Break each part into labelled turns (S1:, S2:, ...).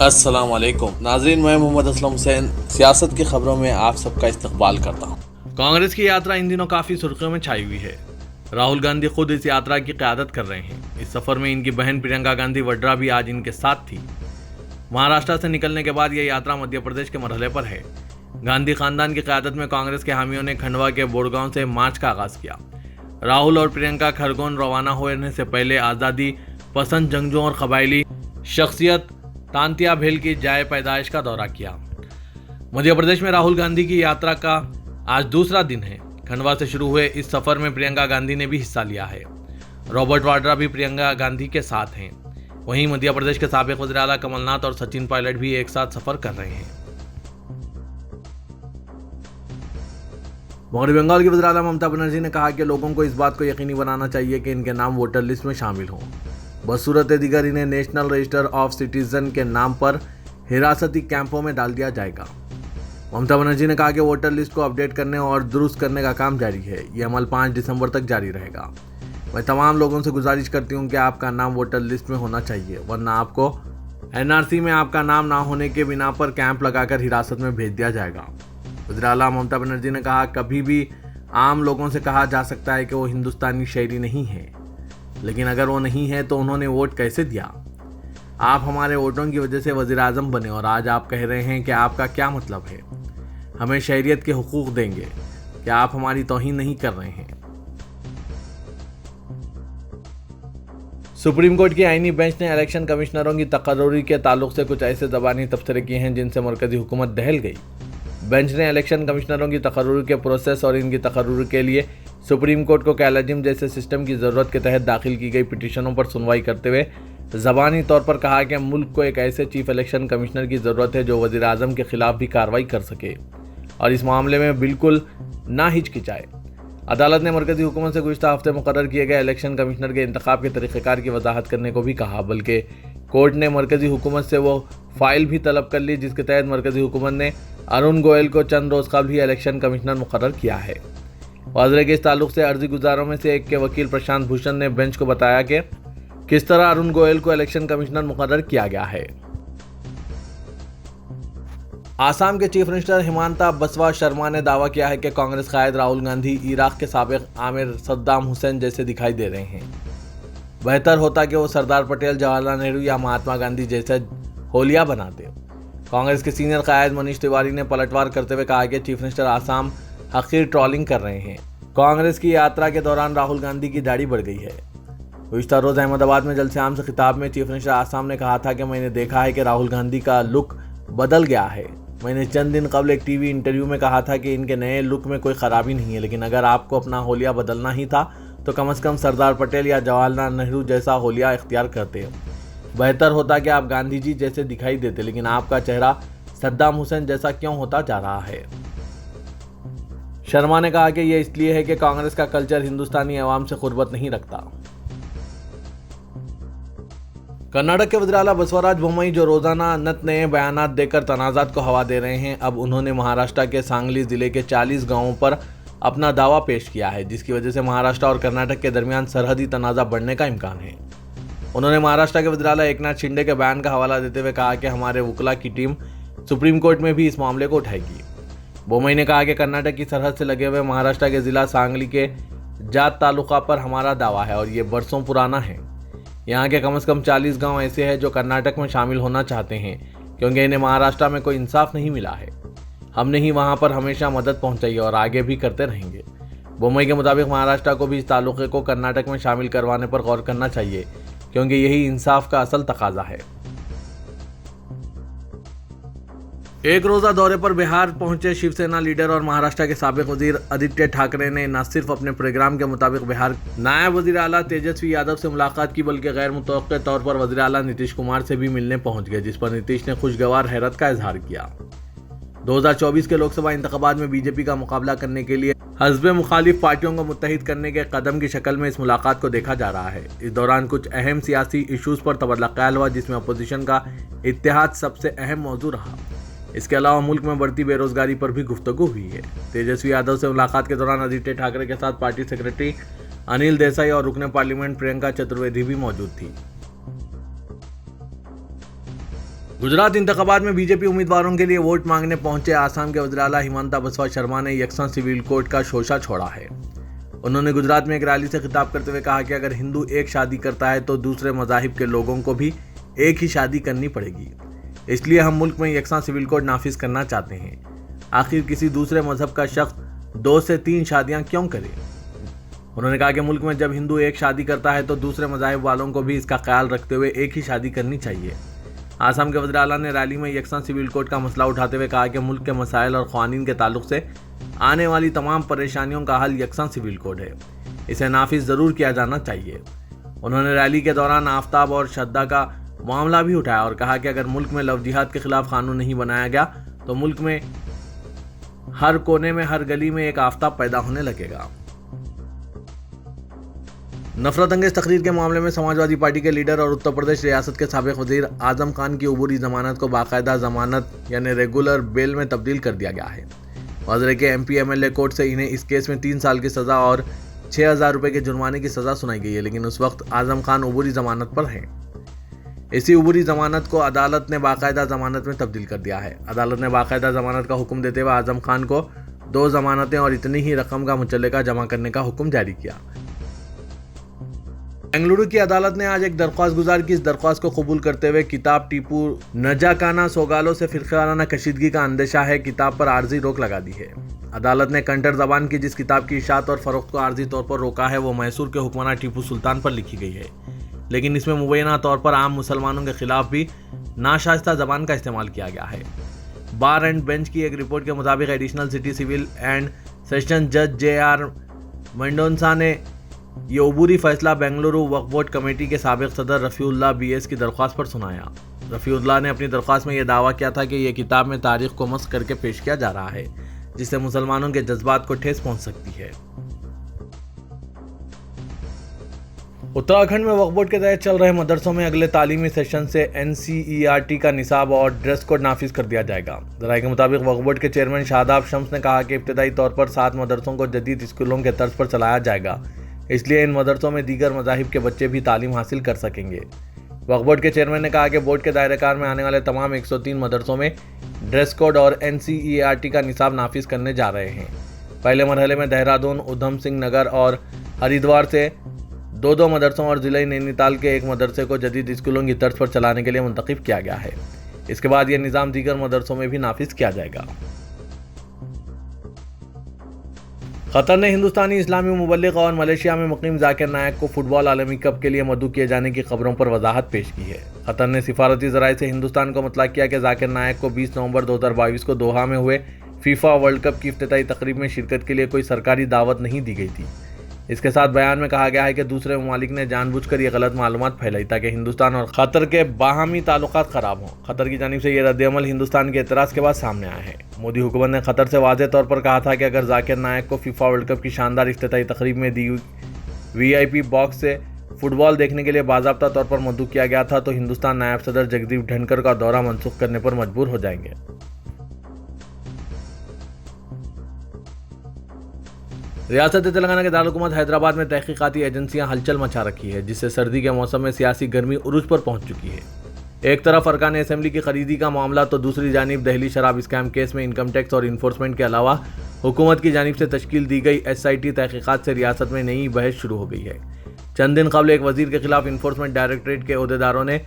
S1: अस्सलाम वालेकुम नाजरीन, मैं मोहम्मद असलम हुसैन सियासत की खबरों में आप सबका इस्तकबाल करता हूँ।
S2: कांग्रेस की यात्रा इन दिनों काफी सुर्खियों में छाई हुई है। राहुल गांधी खुद इस यात्रा की क़यादत कर रहे हैं। इस सफर में इनकी बहन प्रियंका गांधी वड्रा भी आज इनके साथ थी। महाराष्ट्र से निकलने के बाद यह यात्रा मध्य प्रदेश के मरहले पर है। गांधी खानदान की क़यादत में कांग्रेस के हामियों ने खंडवा के बोड़गांव से मार्च का आगाज किया। राहुल और प्रियंका खरगोन रवाना होने से पहले आज़ादी पसंद जंगजुओं और कबायली शख्सियत तांतिया भेल की जाए पैदाइश का दौरा किया। मध्य प्रदेश में राहुल गांधी की यात्रा का आज दूसरा दिन है। खंडवा से शुरू हुए इस सफर में प्रियंका गांधी ने भी हिस्सा लिया है। रॉबर्ट वाड्रा भी प्रियंका गांधी के साथ हैं। वहीं मध्य प्रदेश के साबिक वज़ीर आला कमलनाथ और सचिन पायलट भी एक साथ सफर कर रहे हैं। मगरबी बंगाल की वज़ीर आला ममता बनर्जी ने कहा कि लोगों को इस बात को यकीनी बनाना चाहिए कि इनके नाम वोटर लिस्ट में शामिल हों। बसूरत दिगर इन्हें नेशनल रजिस्टर ऑफ सिटीजन के नाम पर हिरासती कैंपों में डाल दिया जाएगा। ममता बनर्जी ने कहा कि वोटर लिस्ट को अपडेट करने और दुरुस्त करने का काम जारी है। यह अमल 5 दिसंबर तक जारी रहेगा। मैं तमाम लोगों से गुजारिश करती हूं कि आपका नाम वोटर लिस्ट में होना चाहिए, वरना आपको एनआरसी में आपका नाम ना होने के बिना पर कैंप लगाकर हिरासत में भेज दिया जाएगा। वज़ीर आला ममता बनर्जी ने कहा, कभी भी आम लोगों से कहा जा सकता है कि वो हिंदुस्तानी शहरी नहीं है, लेकिन अगर वो नहीं है तो उन्होंने वोट कैसे दिया? आप हमारे वोटों की वजह से वज़ीर आज़म बने और आज आप कह रहे हैं कि आपका क्या मतलब है? हमें शहरियत के हुकूक देंगे। क्या आप हमारी तौहीन नहीं कर रहे हैं? सुप्रीम कोर्ट की आईनी बेंच ने इलेक्शन कमिश्नरों की तकर्रुरी के ताल्लुक से कुछ ऐसे ज़बानी तबसरे किए हैं जिनसे मरकजी हुकूमत दहल गई। बेंच ने इलेक्शन कमिश्नरों की तकर्रुरी के प्रोसेस और इनकी तकर्रुरी के लिए सुप्रीम कोर्ट को कैलाजिम जैसे सिस्टम की ज़रूरत के तहत दाखिल की गई पिटीशनों पर सुनवाई करते हुए ज़बानी तौर पर कहा कि मुल्क को एक ऐसे चीफ इलेक्शन कमिश्नर की ज़रूरत है जो वज़ीर आज़म के खिलाफ भी कार्रवाई कर सके और इस मामले में बिल्कुल ना हिचकिचाए। अदालत ने मरकजी हुकूमत से गुज़श्ता हफ्ते मुकर्रर किए गए इलेक्शन कमिश्नर के इंतखाब के तरीक़ेकार की वजाहत करने को भी कहा, बल्कि कोर्ट ने मरकजी हुकूमत से वो फाइल भी तलब कर ली जिसके तहत मरकजी हुकूमत ने अरुण गोयल को चंद रोज़ कबल ही इलेक्शन कमिश्नर मुकर्रर किया है। वाज़रे के इस ताल्लुक से अर्जी गुजारों में से एक के वकील प्रशांत भूषण ने बेंच को बताया कि किस तरह अरुण गोयल को इलेक्शन कमिश्नर मुकर्रर किया गया है। आसाम के चीफ मिनिस्टर हिमांता बसवा शर्मा ने दावा किया है कि कांग्रेस कायद राहुल गांधी इराक के साबिक आमिर सद्दाम हुसैन जैसे दिखाई दे रहे हैं। बेहतर होता कि वो सरदार पटेल, जवाहरलाल नेहरू या महात्मा गांधी जैसे होलिया बनाते। कांग्रेस के सीनियर कायद मनीष तिवारी ने पलटवार करते हुए कहा कि चीफ मिनिस्टर आसाम हकीर ट्रोलिंग कर रहे हैं। कांग्रेस की यात्रा के दौरान राहुल गांधी की दाढ़ी बढ़ गई है। गुज़श्ता रोज़ अहमदाबाद में जलसे-आम से खिताब में चीफ मिनिस्टर आसाम ने कहा था कि मैंने देखा है कि राहुल गांधी का लुक बदल गया है। मैंने चंद दिन कबल एक टीवी इंटरव्यू में कहा था कि इनके नए लुक में कोई ख़राबी नहीं है, लेकिन अगर आपको अपना होलिया बदलना ही था तो कम से कम सरदार पटेल या जवाहरलाल नेहरू जैसा होलिया इख्तियार करते। बेहतर होता कि आप गांधी जी जैसे दिखाई देते, लेकिन आपका चेहरा सद्दाम हुसैन जैसा क्यों होता जा रहा है? शर्मा ने कहा कि यह इसलिए है कि कांग्रेस का कल्चर हिंदुस्तानी अवाम से कुर्बत नहीं रखता। कर्नाटक के वज़ीर आला बसवराज बोम्मई जो रोजाना नत नए बयानात देकर तनाज़ात को हवा दे रहे हैं, अब उन्होंने महाराष्ट्र के सांगली जिले के 40 गांवों पर अपना दावा पेश किया है, जिसकी वजह से महाराष्ट्र और कर्नाटक के दरमियान सरहदी तनाज़ा बढ़ने का इम्कान है। उन्होंने महाराष्ट्र के वज़ीर आला एकनाथ शिंदे के बयान का हवाला देते हुए कहा कि हमारे वकला की टीम सुप्रीम कोर्ट में भी इस मामले को उठाएगी। बोम्मई ने कहा कि कर्नाटक की सरहद से लगे हुए महाराष्ट्र के जिला सांगली के जात तालुका पर हमारा दावा है और ये बरसों पुराना है। यहाँ के कम से कम 40 गांव ऐसे हैं जो कर्नाटक में शामिल होना चाहते हैं, क्योंकि इन्हें महाराष्ट्र में कोई इंसाफ नहीं मिला है। हमने ही वहाँ पर हमेशा मदद पहुँचाई और आगे भी करते रहेंगे। बोम्मई के मुताबिक महाराष्ट्र को भी इस तालुके को कर्नाटक में शामिल करवाने पर गौर करना चाहिए, क्योंकि यही इंसाफ का असल तकाजा है। एक रोज़ा दौरे पर बिहार पहुंचे शिवसेना लीडर और महाराष्ट्र के साबिक वजीर आदित्य ठाकरे ने न सिर्फ अपने प्रोग्राम के मुताबिक बिहार नायब वजीर आला तेजस्वी यादव से मुलाकात की, बल्कि गैर मुतवक्के तौर पर वजीर आला नीतीश कुमार से भी मिलने पहुंच गए, जिस पर नीतीश ने खुशगवार हैरत का इजहार किया। 2024 के लोकसभा इंतखाबात में बीजेपी का मुकाबला करने के लिए हज़ब मुखालिफ पार्टियों को मुत्तहिद करने के कदम की शक्ल में इस मुलाकात को देखा जा रहा है। इस दौरान कुछ अहम सियासी इशूज़ पर तबादला ख्याल हुआ, जिसमें अपोजिशन का इत्तेहाद सबसे अहम मौजू रहा। इसके अलावा मुल्क में बढ़ती बेरोजगारी पर भी गुफ्तगू हुई है। तेजस्वी यादव से मुलाकात के दौरान आदित्य ठाकरे के साथ पार्टी सेक्रेटरी अनिल देसाई और रुकने पार्लियामेंट प्रियंका चतुर्वेदी भी मौजूद थी। गुजरात इंतखाबात में बीजेपी उम्मीदवारों के लिए वोट मांगने पहुंचे आसाम के वज़ीर आला हिमंता बिस्वा शर्मा ने यकसा सिविल कोड का शोषा छोड़ा है। उन्होंने गुजरात में एक रैली से खिताब करते हुए कहा कि अगर हिंदू एक शादी करता है तो दूसरे मज़ाहिब के लोगों को भी एक ही शादी करनी पड़ेगी। इसलिए हम मुल्क में यकसा सिविल कोड नाफिज करना चाहते हैं। आखिर किसी दूसरे मजहब का शख्स 2 से 3 शादियां क्यों करे। उन्होंने कहा कि मुल्क में जब हिंदू एक शादी करता है तो दूसरे मज़ाहिब वालों को भी इसका ख्याल रखते हुए एक ही शादी करनी चाहिए। आसाम के वज़ीर आला ने रैली में यकसा सिविल कोड का मसला उठाते हुए कहा कि मुल्क के मसाइल और क़वानीन के ताल्लुक से आने वाली तमाम परेशानियों का हल यकसा सिविल कोड है, इसे नाफिज ज़रूर किया जाना चाहिए। उन्होंने रैली के दौरान आफ्ताब और श्रद्धा का मामला भी उठाया और कहा कि अगर मुल्क में लव जिहाद के खिलाफ कानून नहीं बनाया गया तो मुल्क में हर कोने में हर गली में एक आफ्ताब पैदा होने लगेगा। नफरत अंगेज तकरीर के मामले में समाजवादी पार्टी के लीडर और उत्तर प्रदेश रियासत के साबिक वजीर आजम खान की अबूरी जमानत को बाकायदा जमानत यानी रेगुलर बेल में तब्दील कर दिया गया है। वज़ीर के MP MLA कोर्ट से इन्हें इस केस में 3 साल की सज़ा और 6,000 रुपये के जुर्माने की सज़ा सुनाई गई है, लेकिन उस वक्त आजम खान अबूरी जमानत पर हैं। इसी अबूरी जमानत को अदालत ने बाकायदा जमानत में तब्दील कर दिया है। अदालत ने बाकायदा जमानत का हुक्म देते हुए आजम खान को 2 जमानतें और इतनी ही रकम का मुचल्लका जमा करने का हुक्म जारी किया। बेंगलुरु की अदालत ने आज एक दरख्वास्त गुजार की इस दरख्वास्त को कबूल करते हुए किताब टीपू नजाकाना सोगालो से फिरकाराना कशीदगी का अंदेशा है किताब पर आर्जी रोक लगा दी है। अदालत ने कंटर जबान की जिस किताब की इशात और फरोख्त को आर्जी तौर पर रोका है वो मैसूर के हुक्मरान टीपू सुल्तान पर लिखी गई है, लेकिन इसमें मुबैना तौर पर आम मुसलमानों के खिलाफ भी नाशाइस्ता जबान का इस्तेमाल किया गया है। बार एंड बेंच की एक रिपोर्ट के मुताबिक additional city civil and session जज JR मेंडोंसा ने ये अबूरी फैसला बेंगलुरु वक्फ बोर्ड कमेटी के साबिक सदर रफ़ीउल्लाह BS की दरख्वास्त पर सुनाया। रफ़ीउल्लाह ने अपनी दरख्वास्त में यह दावा किया था कि यह किताब में तारीख को मस्ख करके पेश किया जा रहा है, जिससे मुसलमानों के जज्बात को ठेस पहुंच सकती है। उत्तराखंड में वक्फ बोर्ड के तहत चल रहे मदरसों में अगले तालीमी सेशन से NCERT का निसाब और ड्रेस कोड नाफिज कर दिया जाएगा। ज़राए के मुताबिक वक्फ बोर्ड के चेयरमैन शादाब शम्स ने कहा कि इब्तदाई तौर पर 7 मदरसों को जदीद स्कूलों के तर्ज पर चलाया जाएगा, इसलिए इन मदरसों में दीगर मज़ाहिब के बच्चे भी तालीम हासिल कर सकेंगे। वक्फ बोर्ड के चेयरमैन ने कहा कि बोर्ड के दायरेकार में आने वाले तमाम 103 मदरसों में ड्रेस कोड और NCERT का निसाब नाफिज करने जा रहे हैं। पहले मरहले में देहरादून, उधम सिंह नगर और हरिद्वार से 2 मदरसों और ज़िले नैनीताल के एक मदरसे को जदीद स्कूलों की तर्ज पर चलाने के लिए मुंतखब किया गया है। इसके बाद यह निज़ाम दीगर मदरसों में भी नाफिज किया जाएगा। कतर ने हिंदुस्तानी इस्लामी मुबल्लिग और मलेशिया में मुकीम जाकिर नायक को फुटबॉल आलमी कप के लिए मदऊ किए जाने की खबरों पर वजाहत पेश की है। कतर ने सिफारती ज़राए से हिंदुस्तान को मुतला किया कि जाकिर नायक को 20 नवंबर 2022 को दोहा में हुए FIFA वर्ल्ड कप की इफ्तिताई तकरीब में शिरकत के लिए कोई सरकारी दावत नहीं दी गई थी। इसके साथ बयान में कहा गया है कि दूसरे ममालिक ने जानबूझकर ये गलत मालूमात फैलाई ताकि हिंदुस्तान और कतर के बाहमी ताल्लुकात ख़राब हों। कतर की जानिब से यह रद्दअमल हिंदुस्तान के एतराज़ के बाद सामने आया है। मोदी हुकूमत ने कतर से वाज़ेह तौर पर कहा था कि अगर जाकिर नायक को FIFA वर्ल्ड कप की शानदार इफ्तिताई तकरीब में दी VIP बॉक्स से फुटबॉल देखने के लिए बाज़ाब्ता तौर पर मदऊ किया गया था तो हिंदुस्तान नायब सदर जगदीप धनखड़ का दौरा मनसूख करने पर मजबूर हो जाएंगे। रियासत तेलंगाना के दारुल-हुकूमत हैदराबाद में तहकीकाती एजेंसियां हलचल मचा रखी है, जिससे सर्दी के मौसम में सियासी गर्मी उरूज पर पहुंच चुकी है। एक तरफ अरकान असेंबली की खरीदी का मामला तो दूसरी जानिब दहली शराब स्कैम केस में इनकम टैक्स और इन्फोर्समेंट के अलावा हुकूमत की जानिब से तश्कील दी गई SIT तहकीकात से रियासत में नई बहस शुरू हो गई है। चंद दिन कबल एक वजीर के खिलाफ इन्फोर्समेंट डायरेक्टरेट के अहदेदारों ने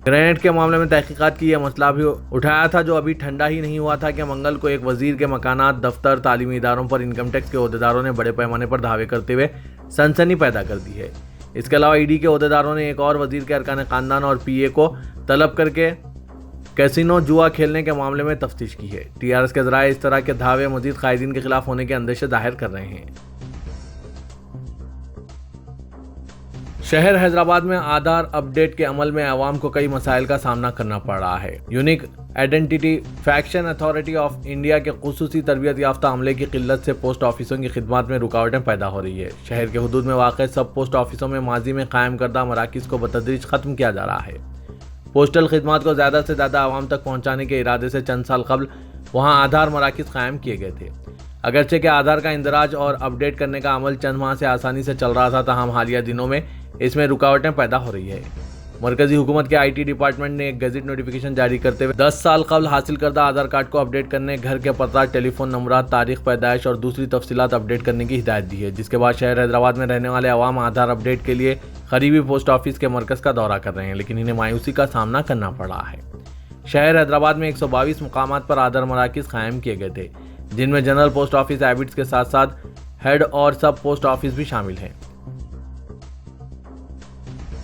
S2: ग्रेनेड के मामले में तहकीकात की यह मसला भी उठाया था, जो अभी ठंडा ही नहीं हुआ था कि मंगल को एक वजीर के मकानात, दफ्तर, तालीमी इदारों पर इनकम टैक्स के अहदेदारों ने बड़े पैमाने पर दावे करते हुए सनसनी पैदा कर दी है। इसके अलावा ED के अहदेदारों ने एक और वजीर के अरकान खानदान और PA को तलब करके कैसीनो जुआ खेलने के मामले में तफ्तीश की है। TRS के ज़राए इस तरह के दावे मजीद कायदीन के खिलाफ होने के अंदेशे जाहिर कर रहे हैं। शहर हैदराबाद में आधार अपडेट के अमल में अवाम को कई मसाइल का सामना करना पड़ रहा है। Unique identification authority of India के खुसूसी तरबियत याफ्ता अमले की किल्लत से पोस्ट ऑफिसों की खिदमत में रुकावटें पैदा हो रही है। शहर के हुदूद में वाक़ सब पोस्ट ऑफिसों में माजी में कायम करदा मराकिज़ को बतदरीज ख़त्म किया जा रहा है। पोस्टल खिदमत को ज़्यादा से ज़्यादा आवाम तक पहुँचाने के इरादे से चंद साल कबल वहाँ आधार मराकिज़ कायम किए गए थे। अगरचे कि आधार का इंदराज और अपडेट करने का अमल चंद माह से आसानी से चल रहा था, तमाम हालिया दिनों में इसमें रुकावटें पैदा हो रही है। मरकजी हुकूमत के IT डिपार्टमेंट ने एक गजट नोटिफिकेशन जारी करते हुए 10 साल कबल हासिल करदा आधार कार्ड को अपडेट करने, घर के पता, टेलीफोन नंबर, तारीख पैदाइश और दूसरी तफसीलात अपडेट करने की हिदायत दी है। जिसके बाद शहर हैदराबाद में रहने वाले अवाम आधार अपडेट के लिए करीबी पोस्ट ऑफिस के मरकज का दौरा कर रहे हैं, लेकिन इन्हें मायूसी का सामना करना पड़ रहा है। शहर हैदराबाद में 122 मुकामात पर आधार मराकिज कायम किए गए थे, जिनमें जनरल पोस्ट ऑफिस एबिट्स के साथ साथ हेड और सब पोस्ट ऑफिस भी शामिल हैं।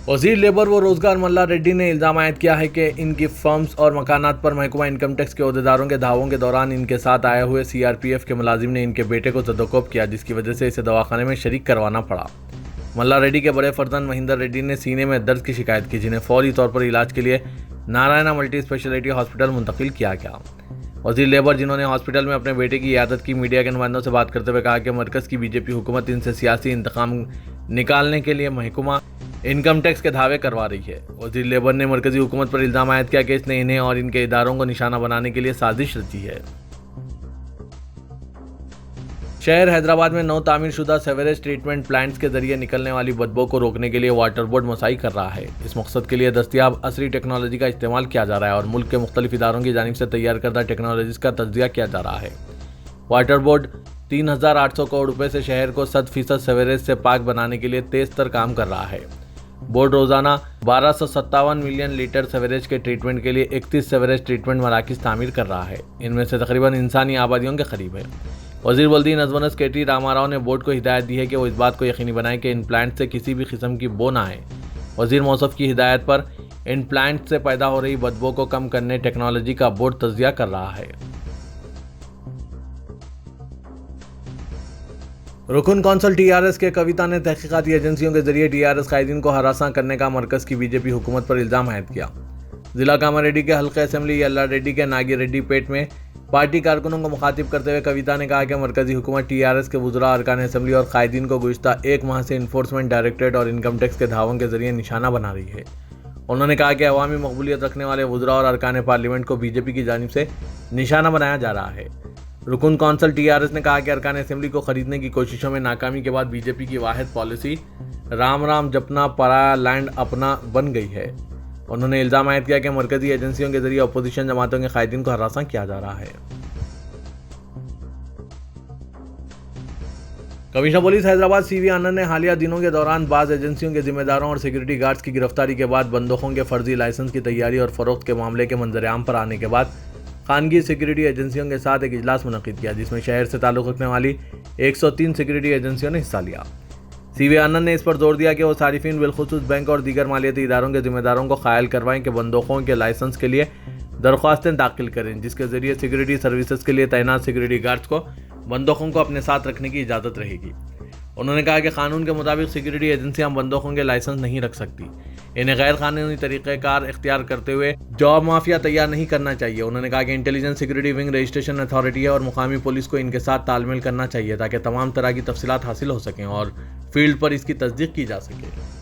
S2: वजीर लेबर व रोजगार मल्ला रेड्डी ने इल्जाम आयद किया है कि इनकी फर्म्स और मकानात पर महकमा इनकम टैक्स के अहदेदारों के दावों के दौरान इनके साथ आए हुए CRPF के मुलाजिम ने इनके बेटे को तदकोप किया, जिसकी वजह से इसे दवाखाने में शरीक करवाना पड़ा। मल्ला रेड्डी के बड़े फर्जंद महिंदर रेड्डी ने सीने में दर्द की शिकायत की, जिन्हें फौरी तौर पर इलाज के लिए नारायणा मल्टी स्पेशलिटी हॉस्पिटल मुंतकिल किया गया। वजीर लेबर, जिन्होंने हॉस्पिटल में अपने बेटे की इयादत की, मीडिया के नुमाइंदों से बात करते हुए कहा कि मरकज़ की BJP हुकूमत इनसे सियासी इंतकाम निकालने के लिए महकमा इनकम टैक्स के दावे करवा रही है। वजीर लेबर ने मरकजी हुकूमत पर इल्जाम आयद किया कि इसने इन्हें और इनके इदारों को निशाना बनाने के लिए साजिश रची है। शहर हैदराबाद में 9 तामीरशुदा सेवरेज ट्रीटमेंट प्लांट्स के जरिए निकलने वाली बदबू को रोकने के लिए वाटर बोर्ड मसाई कर रहा है। इस मकसद के लिए दस्तयाब असरी टेक्नोलॉजी का इस्तेमाल किया जा रहा है और मुल्क के मुख्तलिफ इदारों की जानिब से तैयार करदा टेक्नोलॉजीज का तज्जिया किया जा रहा है। वाटर बोर्ड 3,800 करोड़ रुपए से शहर को 100% सेवरेज से पाक बनाने के लिए तेज तर काम कर रहा है। बोर्ड रोजाना 1257 मिलियन लीटर सेवरेज के ट्रीटमेंट के लिए 31 सेवरेज ट्रीटमेंट मराकिज तामीर कर रहा है। इनमें से तकरीबन इंसानी आबादियों के करीब है। वजीर बल्दी नजवनस KT रामाराव ने बोर्ड को हिदायत दी है कि वो इस बात को यकीनी बनाए कि इन प्लांट से किसी भी किस्म की बो ना आए। वजीर मौसफ की हिदायत पर इन प्लांट से पैदा हो रही बदबू को कम करने टेक्नोलॉजी का बोर्ड तज्जिया कर रहा है। रुकन कौंसल TRS के कविता ने तहकीकाती एजेंसियों के जरिए TRS कायदीन को हरासा करने का मरकज़ की BJP हुकूमत पर इल्ज़ाम आयद किया। जिला कामारेड्डी के हल्के असेंबली यल्ला रेड्डी के नागी पेट में पार्टी कारकुनों को मुखातिब करते हुए कविता ने कहा कि मरकजी हुकूमत TRS के वुज़रा, अरकान असेंबली और कायदीन को गुज़िश्ता 1 माह से इन्फोर्समेंट डायरेक्टरेट और इनकम टैक्स के धावों के जरिए निशाना बना रही है। उन्होंने कहा कि अवामी मकबूलियत रखने वाले वुज़रा और अरकान पार्लियामेंट को BJP की जानिब से निशाना बनाया जा रहा है। रुकन कौंसल TRS ने कहा कि अरकान असेंबली को खरीदने की कोशिशों में नाकामी के बाद BJP की वाहिद पॉलिसी राम राम जपना पराया लैंड अपना बन गई है। उन्होंने इल्ज़ाम आयद किया कि मरकजी एजेंसियों के जरिए अपोजिशन जमातों के कायदीन को हरासा किया जा रहा है। कमिश्नर पुलिस हैदराबाद CV आनंद ने हालिया दिनों के दौरान बाज़ एजेंसियों के जिम्मेदारों और सिक्योरिटी गार्ड्स की गिरफ्तारी के बाद बंदूकों के फर्जी लाइसेंस की तैयारी और फरोख्त के मामले के मंजर-ए-आम पर आने के बाद खानगी सिक्योरिटी एजेंसियों के साथ एक इजलास मुनक़िद किया, जिसमें शहर से ताल्लुक़ रखने वाली 103 सिक्योरिटी एजेंसियों ने हिस्सा लिया। CV आनंद ने इस पर जोर दिया कि वो सारिफिन बिलखुसूस बैंक और दीगर मालियाती इदारों के जिम्मेदारों को क़ायल करवाएं कि बंदूकों के लाइसेंस के लिए दरख्वास्तें दाखिल करें, जिसके जरिए सिक्योरिटी सर्विसेज के लिए तैनात सिक्योरिटी गार्ड्स को बंदूकों को अपने साथ रखने की इजाज़त रहेगी। उन्होंने कहा कि कानून के मुताबिक सिक्योरिटी एजेंसियां बंदूकों के लाइसेंस नहीं रख सकती। इन्हें गैर कानूनी तरीक़ेकार इख्तियार करते हुए जॉब माफिया तैयार नहीं करना चाहिए। उन्होंने कहा कि intelligence security wing registration authority है और मुकामी पुलिस को इनके साथ तालमेल करना चाहिए ताकि तमाम तरह की तफसीलात हासिल हो सकें और फील्ड पर इसकी तस्दीक की जा सके।